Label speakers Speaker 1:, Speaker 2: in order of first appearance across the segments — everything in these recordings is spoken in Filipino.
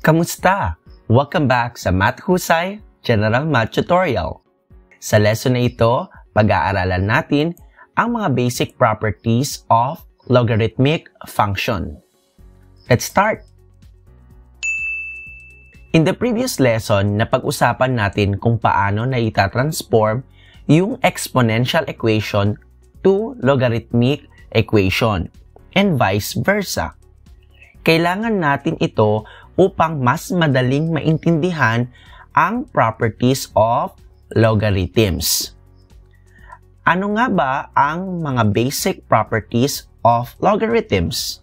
Speaker 1: Kamusta? Welcome back sa Math Husay General Math Tutorial. Sa lesson na ito, pag-aaralan natin ang mga basic properties of logarithmic function. Let's start! In the previous lesson, napag-usapan natin kung paano na itatransform yung exponential equation to logarithmic equation and vice versa. Kailangan natin ito upang mas madaling maintindihan ang properties of logarithms. Ano nga ba ang mga basic properties of logarithms?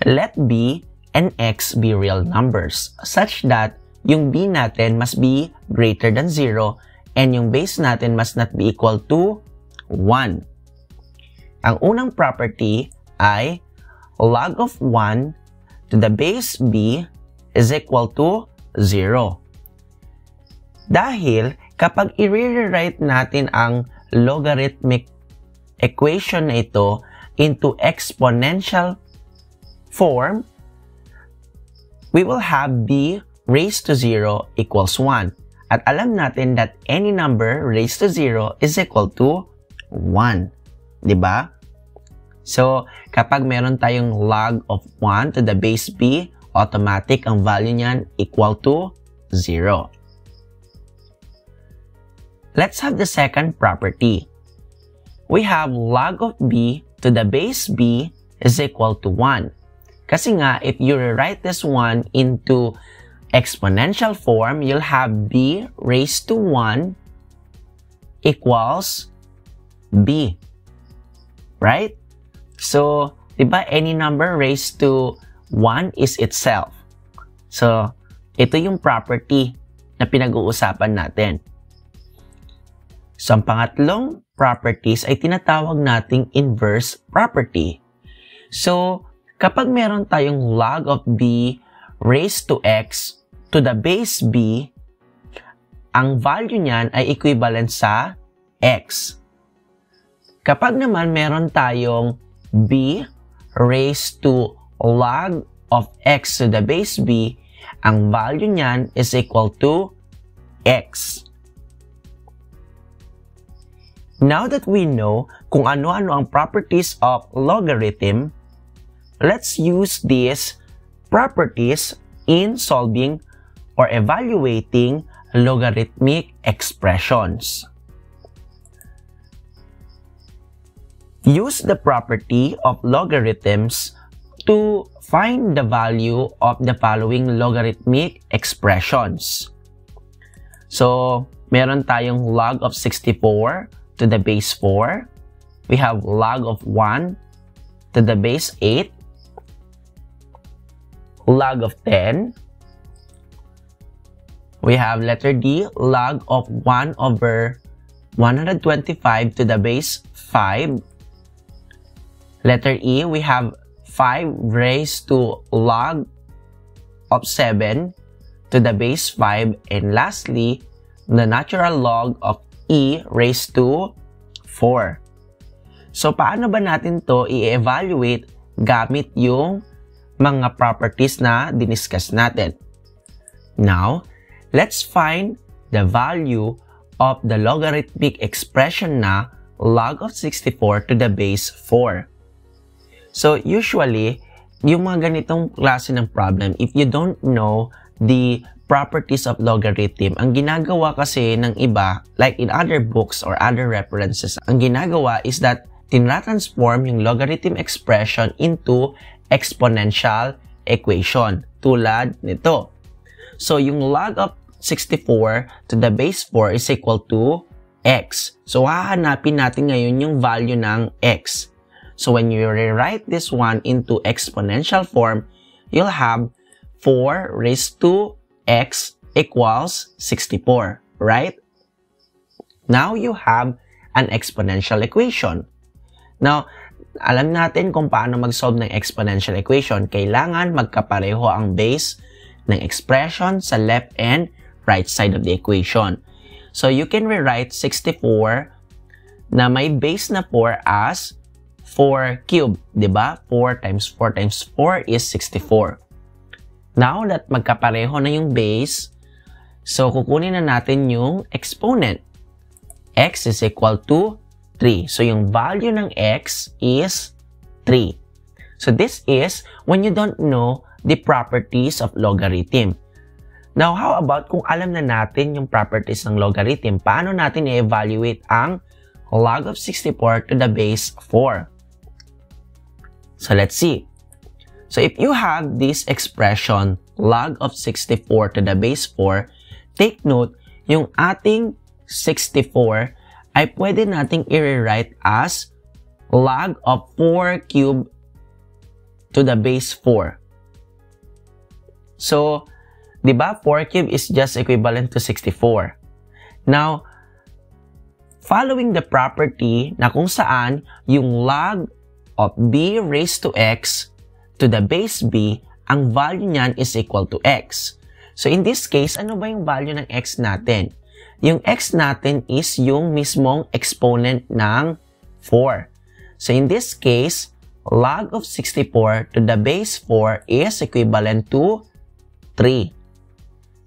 Speaker 1: Let b and x be real numbers such that yung b natin must be greater than 0 and yung base natin must not be equal to 1. Ang unang property ay log of 1 to the base b is equal to 0. Dahil kapag i-rewrite natin ang logarithmic equation na ito into exponential form, we will have b raised to 0 equals 1. At alam natin that any number raised to 0 is equal to 1. Diba? So, kapag meron tayong log of 1 to the base b, automatic ang value niyan equal to 0. Let's have the second property. We have log of b to the base b is equal to 1. Kasi nga, if you rewrite this one into exponential form, you'll have b raised to 1 equals b. Right? So, diba, any number raised to 1 is itself. So, ito yung property na pinag-uusapan natin. So, ang pangatlong properties ay tinatawag nating inverse property. So, kapag meron tayong log of b raised to x to the base b, ang value niyan ay equivalent sa x. Kapag naman meron tayong b raised to log of x to the base b, ang value niyan is equal to x. Now that we know kung ano-ano ang properties of logarithm, let's use these properties in solving or evaluating logarithmic expressions. Use the property of logarithms to find the value of the following logarithmic expressions. So, meron tayong log of 64 to the base 4. We have log of 1 to the base 8. Log of 10. We have letter D, log of 1 over 125 to the base 5. Letter E, we have 5 raised to log of 7 to the base 5. And lastly, the natural log of E raised to 4. So, paano ba natin to i-evaluate gamit yung mga properties na diniscuss natin? Now, let's find the value of the logarithmic expression na log of 64 to the base 4. So, usually, yung mga ganitong klase ng problem, if you don't know the properties of logarithm, ang ginagawa kasi ng iba, like in other books or other references, ang ginagawa is that tinatransform yung logarithm expression into exponential equation, tulad nito. So, yung log of 64 to the base 4 is equal to x. So, hahanapin natin ngayon yung value ng x. So, when you rewrite this one into exponential form, you'll have 4 raised to x equals 64, right? Now, you have an exponential equation. Now, alam natin kung paano mag-solve ng exponential equation. Kailangan magkapareho ang base ng expression sa left and right side of the equation. So, you can rewrite 64 na may base na 4 as 4 cubed, di ba? 4 times 4 times 4 is 64. Now that magkapareho na yung base, so kukunin na natin yung exponent. X is equal to 3. So yung value ng x is 3. So this is when you don't know the properties of logarithm. Now, how about kung alam na natin yung properties ng logarithm, paano natin i-evaluate ang log of 64 to the base 4? So let's see. So if you have this expression, log of 64 to the base 4, take note, yung ating 64 ay pwede nating i-rewrite as log of 4 cubed to the base 4. So, di ba, 4 cubed is just equivalent to 64. Now, following the property na kung saan yung log of b raised to x to the base b, ang value niyan is equal to x. So, in this case, ano ba yung value ng x natin? Yung x natin is yung mismong exponent ng 4. So, in this case, log of 64 to the base 4 is equivalent to 3.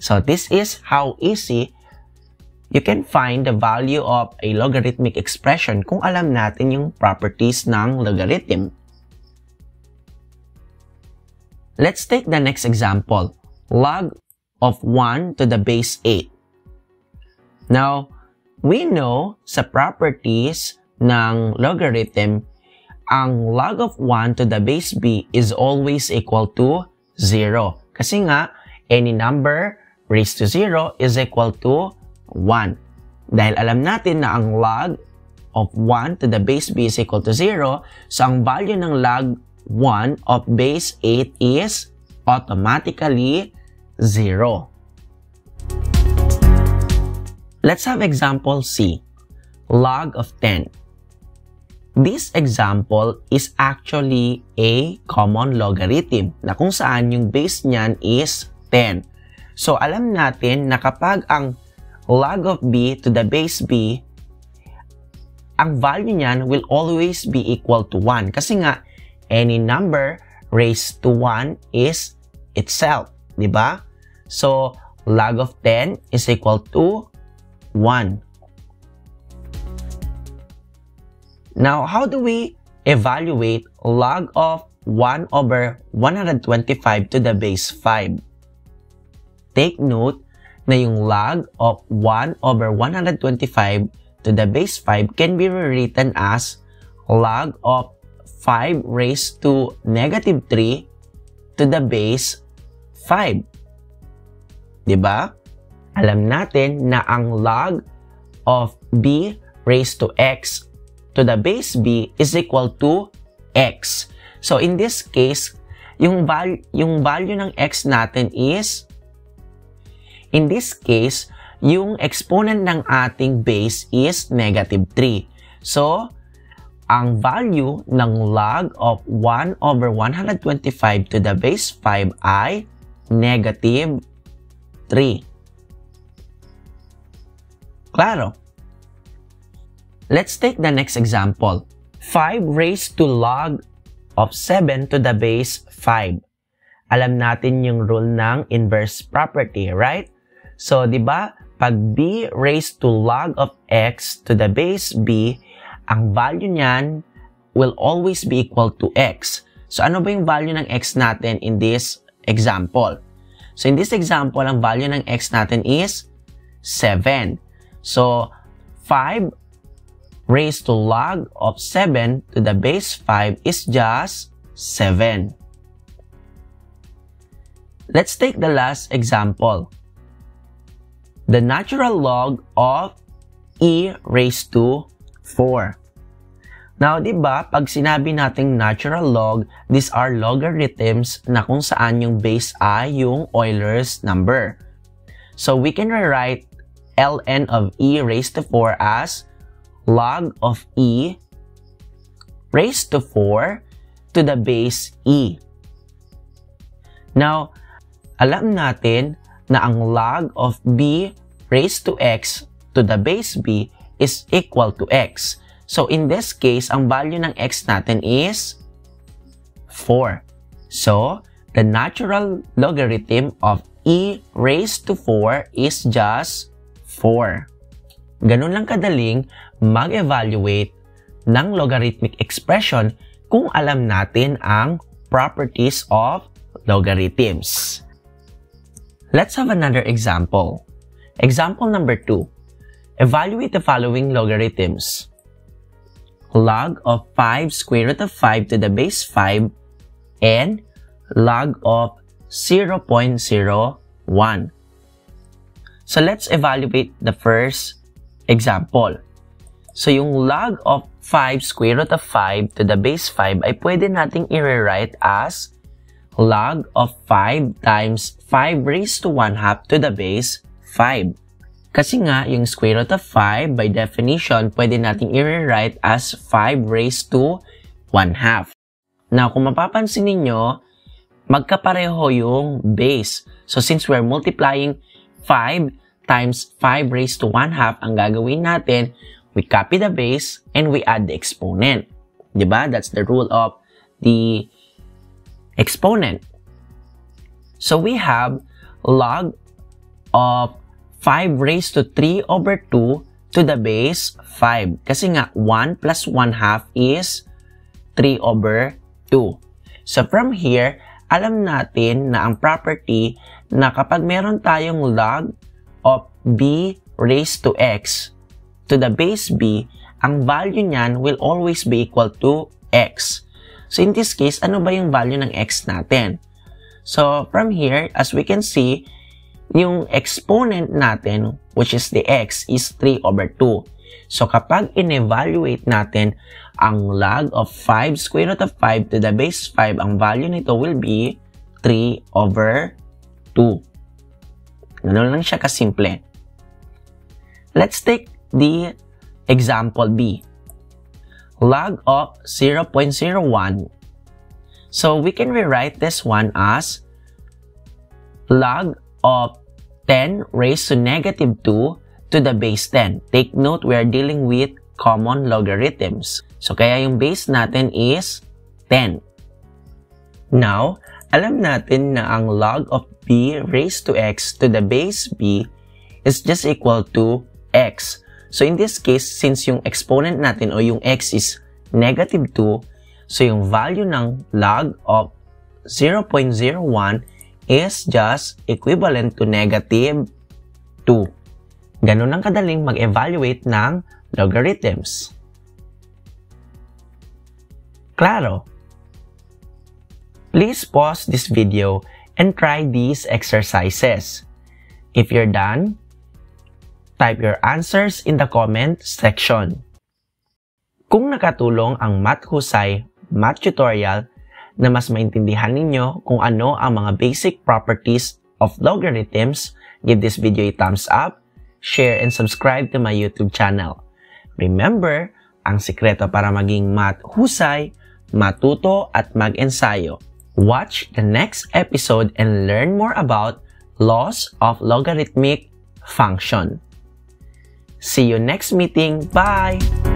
Speaker 1: So, this is how easy you can find the value of a logarithmic expression kung alam natin yung properties ng logarithm. Let's take the next example, log of 1 to the base 8. Now, we know sa properties ng logarithm, ang log of 1 to the base b is always equal to 0. Kasi nga, any number raised to 0 is equal to 1. Dahil alam natin na ang log of 1 to the base b is equal to 0, so ang value ng log 1 of base 8 is automatically 0. Let's have example C, log of 10. This example is actually a common logarithm na kung saan yung base niyan is 10. So, alam natin na kapag ang log of b to the base b, ang value niyan will always be equal to 1. Kasi nga, any number raised to 1 is itself. Diba? So, log of 10 is equal to 1. Now, how do we evaluate log of 1 over 125 to the base 5? Take note na yung log of 1 over 125 to the base 5 can be rewritten as log of 5 raised to negative 3 to the base 5. Diba? Alam natin na ang log of b raised to x to the base b is equal to x. So, in this case, yung value ng x natin is, in this case, yung exponent ng ating base is negative 3. So, ang value ng log of 1 over 125 to the base 5 ay negative 3. Claro? Let's take the next example. 5 raised to log of 7 to the base 5. Alam natin yung rule ng inverse property, right? So, di ba, pag b raised to log of x to the base b, ang value niyan will always be equal to x. So, ano ba yung value ng x natin in this example? So, in this example, ang value ng x natin is 7. So, 5 raised to log of 7 to the base 5 is just 7. Let's take the last example. The natural log of e raised to 4. Now, di ba, pag sinabi nating natural log, these are logarithms na kung saan yung base ay yung Euler's number. So, we can rewrite ln of e raised to 4 as log of e raised to 4 to the base e. Now, alam natin na ang log of b raised to x to the base b is equal to x. So, in this case, ang value ng x natin is 4. So, the natural logarithm of e raised to 4 is just 4. Ganun lang kadaling mag-evaluate ng logarithmic expression kung alam natin ang properties of logarithms. Let's have another example. Example number 2. Evaluate the following logarithms. Log of 5 square root of 5 to the base 5 and log of 0.01. So let's evaluate the first example. So yung log of 5 square root of 5 to the base 5 ay pwede nating i-rewrite as log of 5 times 5 raised to 1/2 to the base 5. Kasi nga, yung square root of 5, by definition, pwede nating i-rewrite as 5 raised to 1/2. Now, kung mapapansin ninyo, magkapareho yung base. So, since we're multiplying 5 times 5 raised to 1/2, ang gagawin natin, we copy the base and we add the exponent. Diba? That's the rule of the exponent. So, we have log of 5 raised to 3/2 to the base 5. Kasi nga, 1 plus 1/2 is 3/2. So, from here, alam natin na ang property na kapag meron tayong log of b raised to x to the base b, ang value niyan will always be equal to x. So, in this case, ano ba yung value ng x natin? So, from here, as we can see, yung exponent natin, which is the x, is 3/2. So, kapag in-evaluate natin ang log of 5 square root of 5 to the base 5, ang value nito will be 3/2. Ganun lang siya kasimple. Let's take the example B. Log of 0.01. So, we can rewrite this one as log of 10 raised to negative 2 to the base 10. Take note, we are dealing with common logarithms. So, kaya yung base natin is 10. Now, alam natin na ang log of b raised to x to the base b is just equal to x. So, in this case, since yung exponent natin o yung x is negative 2, so yung value ng log of 0.01 is just equivalent to negative 2. Ganun ang kadaling mag-evaluate ng logarithms. Claro? Please pause this video and try these exercises. If you're done, type your answers in the comment section. Kung nakatulong ang Math Husay math tutorial na mas maintindihan ninyo kung ano ang mga basic properties of logarithms, give this video a thumbs up, share, and subscribe to my YouTube channel. Remember, ang sikreto para maging math husay, matuto at mag-ensayo. Watch the next episode and learn more about laws of logarithmic function. See you next meeting. Bye!